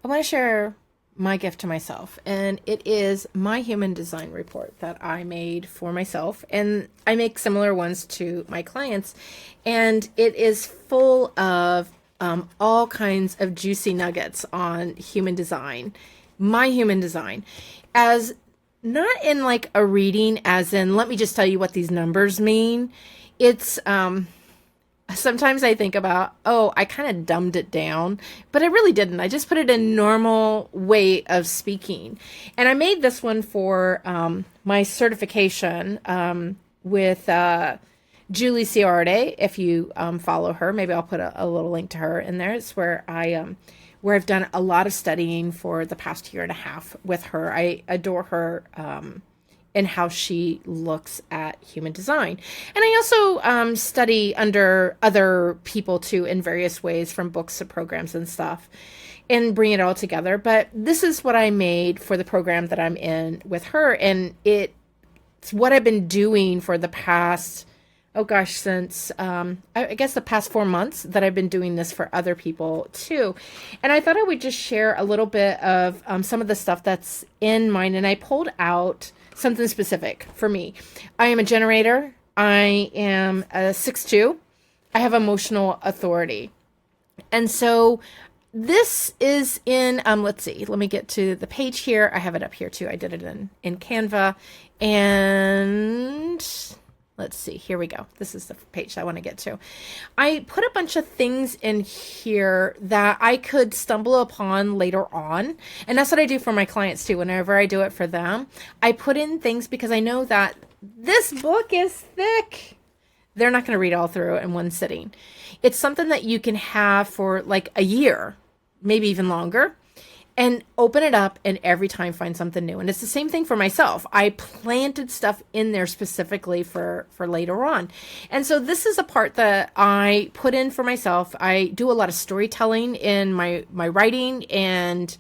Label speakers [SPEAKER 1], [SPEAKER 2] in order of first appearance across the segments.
[SPEAKER 1] I want to share my gift to myself, and it is my human design report that I made for myself. And I make similar ones to my clients, and it is full of all kinds of juicy nuggets on human design, my human design, as not in like a reading, as in, let me just tell you what these numbers mean. It's, sometimes I think about, oh, I kind of dumbed it down, but I really didn't. I just put it in normal way of speaking. And I made this one for my certification with Julie Ciarde. If you follow her, maybe I'll put a little link to her in there. It's where I've done a lot of studying for the past year and a half with her. I adore her and how she looks at human design. And I also study under other people too in various ways, from books to programs and stuff, and bring it all together. But this is what I made for the program that I'm in with her. And it's what I've been doing for the past, since I guess the past 4 months that I've been doing this for other people too. And I thought I would just share a little bit of some of the stuff that's in mine. And I pulled out something specific for me. I am a generator. I am a 6'2". I have emotional authority. And so this is in, let's see, let me get to the page here. I have it up here too. I did it in Canva. And let's see, here we go. This is the page I want to get to. I put a bunch of things in here that I could stumble upon later on. And that's what I do for my clients too. Whenever I do it for them, I put in things because I know that this book is thick. They're not going to read all through in one sitting. It's something that you can have for like a year, maybe even longer, and open it up and every time find something new. And it's the same thing for myself. I planted stuff in there specifically for later on. And so this is a part that I put in for myself. I do a lot of storytelling in my writing. And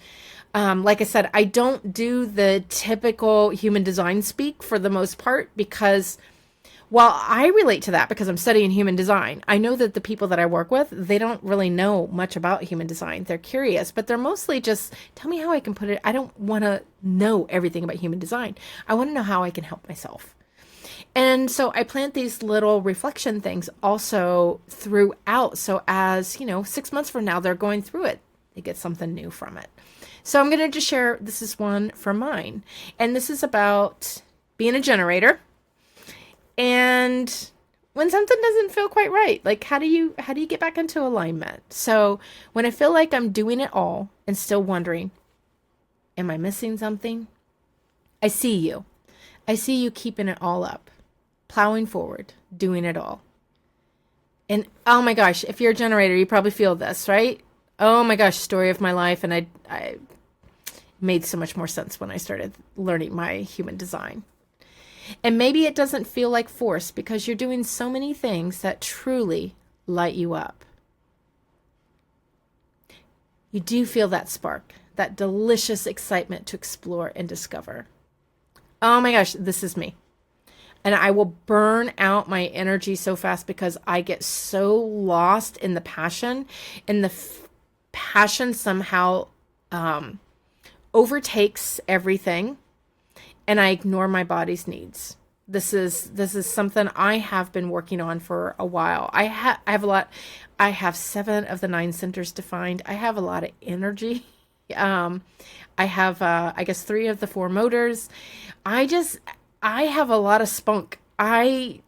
[SPEAKER 1] like I said, I don't do the typical human design speak for the most part, because while I relate to that because I'm studying human design, I know that the people that I work with, they don't really know much about human design. They're curious, but they're mostly just, tell me how I can put it. I don't want to know everything about human design. I want to know how I can help myself. And so I plant these little reflection things also throughout. So as, 6 months from now, they're going through it, they get something new from it. So I'm going to just share, this is one for mine. And this is about being a generator. And when something doesn't feel quite right, like how do you get back into alignment? So when I feel like I'm doing it all and still wondering, am I missing something? I see you. I see you keeping it all up, plowing forward, doing it all. And oh my gosh, if you're a generator, you probably feel this, right? Oh my gosh, story of my life. And I made so much more sense when I started learning my human design. And maybe it doesn't feel like force because you're doing so many things that truly light you up. You do feel that spark, that delicious excitement to explore and discover. Oh my gosh, this is me. And I will burn out my energy so fast because I get so lost in the passion, and the passion somehow overtakes everything. And I ignore my body's needs. This is something I have been working on for a while. I have a lot. I have 7 of the 9 centers defined. I have a lot of energy. I have, I guess, 3 of the 4 motors. I have a lot of spunk. I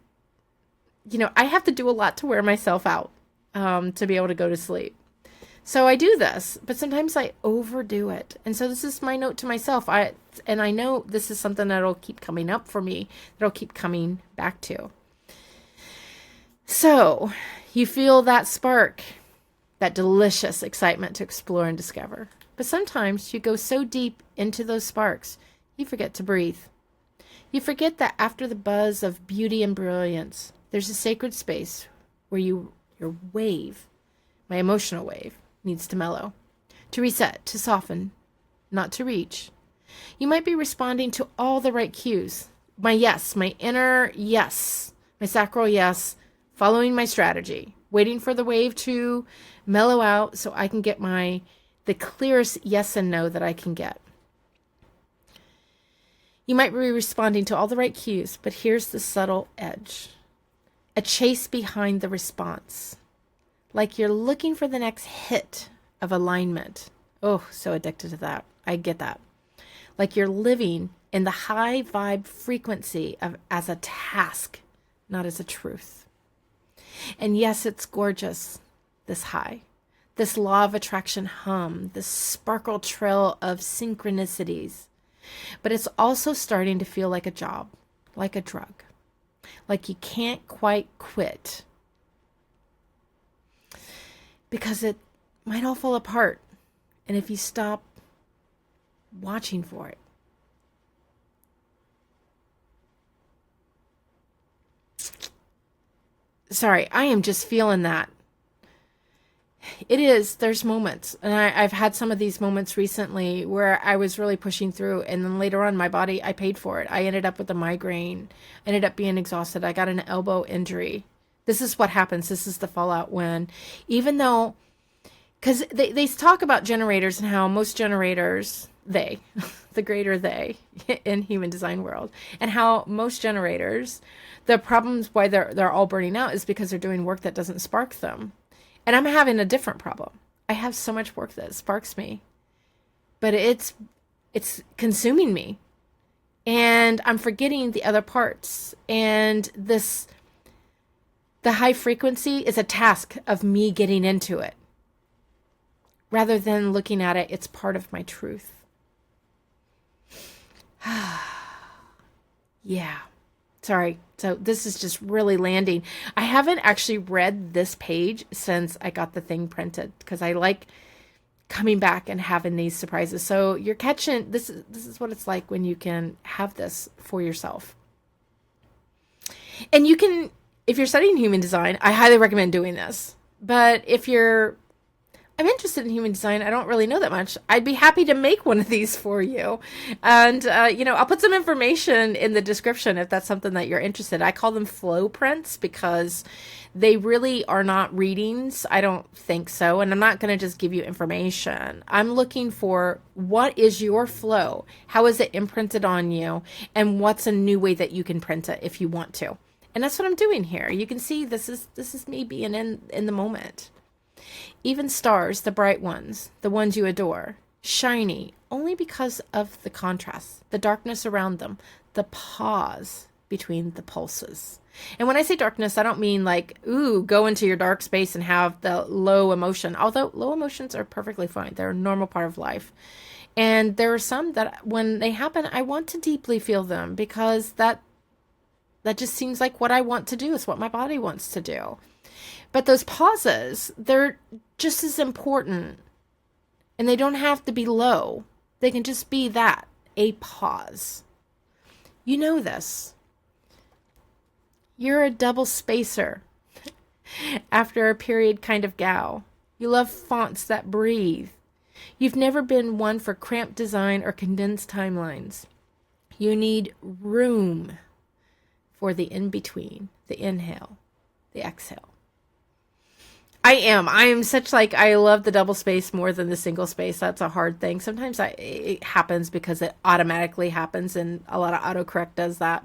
[SPEAKER 1] have to do a lot to wear myself out to be able to go to sleep. So I do this, but sometimes I overdo it. And so this is my note to myself. I know this is something that'll keep coming up for me, that'll keep coming back to. So you feel that spark, that delicious excitement to explore and discover. But sometimes you go so deep into those sparks, you forget to breathe. You forget that after the buzz of beauty and brilliance, there's a sacred space where your wave, my emotional wave, needs to mellow, to reset, to soften, not to reach. You might be responding to all the right cues. My yes, my inner yes, my sacral yes, following my strategy, waiting for the wave to mellow out so I can get my the clearest yes and no that I can get. You might be responding to all the right cues, but here's the subtle edge. A chase behind the response. Like you're looking for the next hit of alignment. Oh, so addicted to that. I get that. Like you're living in the high vibe frequency of as a task, not as a truth. And yes, it's gorgeous, this high. This law of attraction hum, this sparkle trail of synchronicities. But it's also starting to feel like a job, like a drug, like you can't quite quit because it might all fall apart. And if you stop watching for it, sorry, I am just feeling that. It is. There's moments. And I've had some of these moments recently where I was really pushing through. And then later on, my body, I paid for it. I ended up with a migraine. I ended up being exhausted. I got an elbow injury. This is what happens. This is the fallout when, even though, because they talk about generators and how most generators, the greater they in human design world, and how most generators, the problems why they're all burning out is because they're doing work that doesn't spark them. And I'm having a different problem. I have so much work that sparks me, but it's consuming me, and I'm forgetting the other parts. And the high frequency is a task of me getting into it, rather than looking at it. It's part of my truth. Yeah. Sorry. So this is just really landing. I haven't actually read this page since I got the thing printed because I like coming back and having these surprises. So you're catching, this is what it's like when you can have this for yourself. And you can, if you're studying human design, I highly recommend doing this. But if I'm interested in human design, I don't really know that much, I'd be happy to make one of these for you. And, I'll put some information in the description if that's something that you're interested in. I call them FlowPrints because they really are not readings. I don't think so. And I'm not going to just give you information. I'm looking for what is your flow? How is it imprinted on you? And what's a new way that you can print it if you want to? And that's what I'm doing here. You can see this is me being in the moment. Even stars, the bright ones, the ones you adore, shiny only because of the contrast, the darkness around them, the pause between the pulses. And when I say darkness, I don't mean like, ooh, go into your dark space and have the low emotion. Although low emotions are perfectly fine. They're a normal part of life. And there are some that when they happen, I want to deeply feel them because that just seems like what I want to do. It's what my body wants to do. But those pauses, they're just as important. And they don't have to be low. They can just be that, a pause. You know this. You're a double spacer after a period kind of gal. You love fonts that breathe. You've never been one for cramped design or condensed timelines. You need room for the in-between, the inhale, the exhale. I am such I love the double space more than the single space. That's a hard thing. Sometimes it happens because it automatically happens and a lot of autocorrect does that.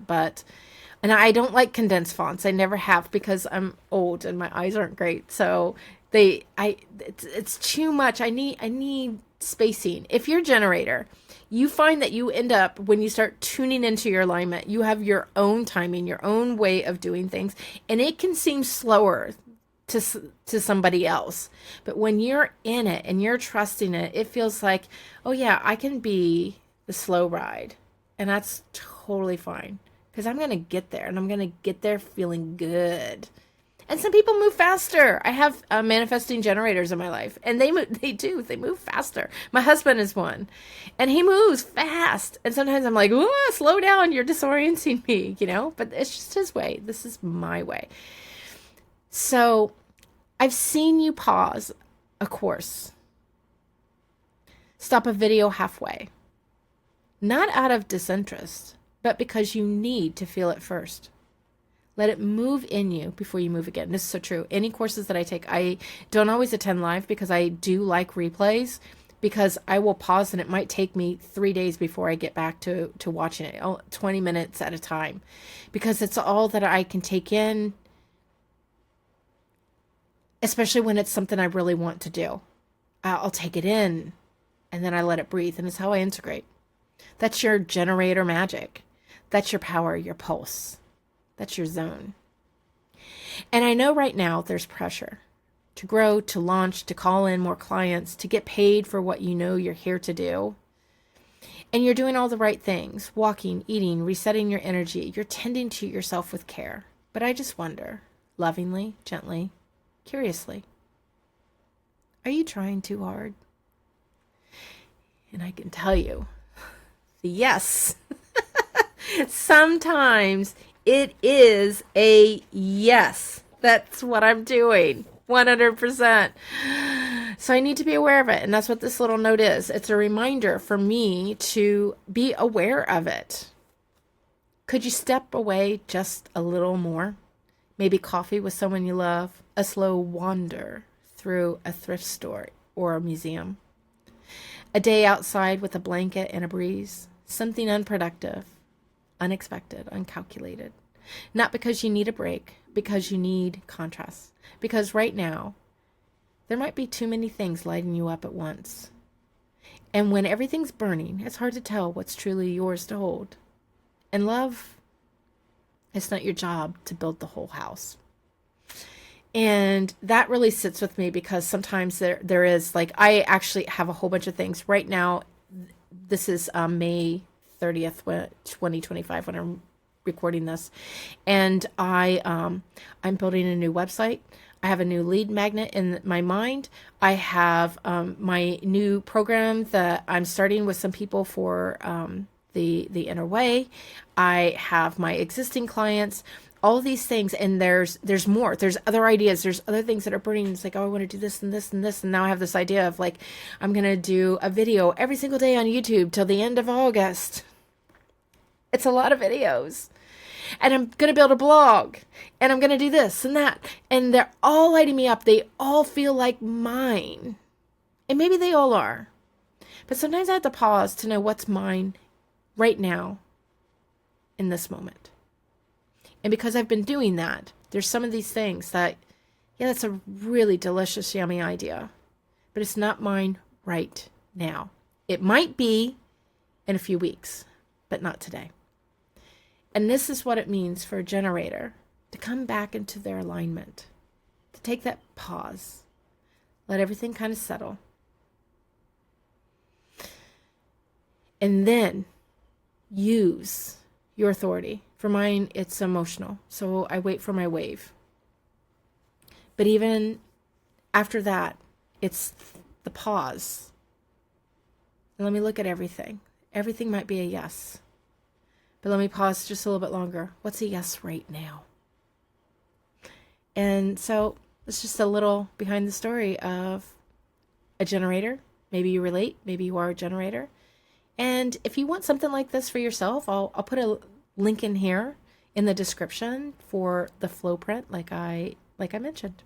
[SPEAKER 1] And I don't like condensed fonts. I never have because I'm old and my eyes aren't great. So it's too much. I need spacing. If you're a generator, you find that you end up, when you start tuning into your alignment, you have your own timing, your own way of doing things, and it can seem slower to somebody else. But when you're in it and you're trusting it, it feels like, oh yeah, I can be the slow ride. And that's totally fine because I'm going to get there and I'm going to get there feeling good. And some people move faster. I have manifesting generators in my life and they move faster. My husband is one and he moves fast. And sometimes I'm like, oh, slow down. You're disorienting me, but it's just his way. This is my way. So I've seen you pause a course, stop a video halfway, not out of disinterest, but because you need to feel it first. Let it move in you before you move again. This is so true. Any courses that I take, I don't always attend live because I do like replays, because I will pause and it might take me 3 days before I get back to watching it, 20 minutes at a time, because it's all that I can take in, especially when it's something I really want to do. I'll take it in and then I let it breathe, and it's how I integrate. That's your generator magic. That's your power, your pulse. That's your zone. And I know right now there's pressure to grow, to launch, to call in more clients, to get paid for what you know you're here to do. And you're doing all the right things, walking, eating, resetting your energy. You're tending to yourself with care. But I just wonder, lovingly, gently, curiously, are you trying too hard? And I can tell you, yes. Sometimes it is a yes. That's what I'm doing. 100%. So I need to be aware of it. And that's what this little note is. It's a reminder for me to be aware of it. Could you step away just a little more? Maybe coffee with someone you love, a slow wander through a thrift store or a museum, a day outside with a blanket and a breeze, something unproductive, unexpected, uncalculated. Not because you need a break, because you need contrast. Because right now, there might be too many things lighting you up at once. And when everything's burning, it's hard to tell what's truly yours to hold. And love, it's not your job to build the whole house. And that really sits with me, because sometimes there is, like, I actually have a whole bunch of things. Right now, this is May 30th, 2025, when I'm recording this. And I'm building a new website. I have a new lead magnet in my mind. I have my new program that I'm starting with some people for the Inner Way. I have my existing clients, all of these things, and there's more. There's other ideas. There's other things that are burning. It's like, oh, I want to do this and this and this. And now I have this idea of, like, I'm going to do a video every single day on YouTube till the end of August. It's a lot of videos. And I'm going to build a blog, and I'm going to do this and that. And they're all lighting me up. They all feel like mine. And maybe they all are. But sometimes I have to pause to know what's mine right now in this moment. And because I've been doing that, there's some of these things that, yeah, that's a really delicious, yummy idea. But it's not mine right now. It might be in a few weeks, but not today. And this is what it means for a generator to come back into their alignment, to take that pause, let everything kind of settle. And then use your authority. For mine, it's emotional. So I wait for my wave. But even after that, it's the pause. And let me look at everything. Everything might be a yes. But let me pause just a little bit longer. What's a yes right now? And so it's just a little behind the story of a generator. Maybe you relate. Maybe you are a generator. And if you want something like this for yourself, I'll put a link in here in the description for the FlowPrint, like I mentioned.